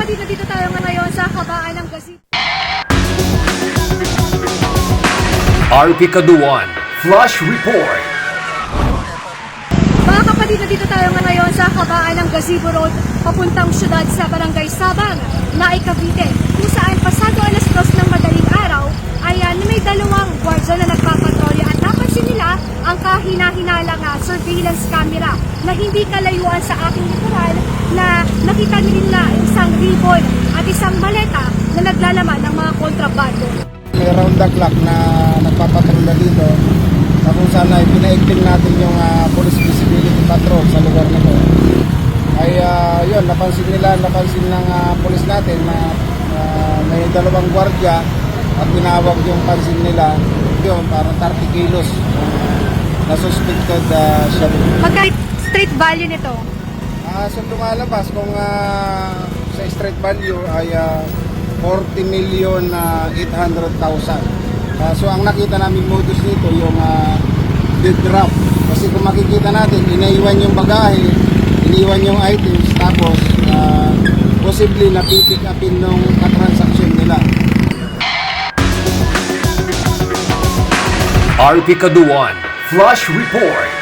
kapatid, nandito tayo ngayon sa kabaan ng Gazebo. RP Kaduan Flash Report. Mga kapatid, nandito tayo ngayon sa kabaan ng Gazebo Road, papuntang syudad sa Barangay Sabang, Naik, Cavite, kung saan pasado alas 2 ng madaling araw ay may dalawang gwardiya na nagpapatrolya at napansin nila ang kahina-hinalang surveillance camera na hindi kalayuan sa aking likuran na nakita nila isang ribbon at isang maleta na naglalaman ng mga kontrabando. May round the clock na nagpapatrolya dito na kung saan ay pinaigting natin yung police visibility patrol sa lugar na to. Ay yun, napansin ng police natin na may dalawang gwardiya at tinawag yung pansin nila yun para 30 kilos na suspected siya. Magkano street value nito? So lumalabas kung sa street value ay 40,800,000. So ang nakita namin modus nito yung dead drop. Kasi kung makikita natin, inaiwan yung bagahe, iniwan yung items, tapos possibly napipick upin nung transaction nila. RP Kaduan Flash Report.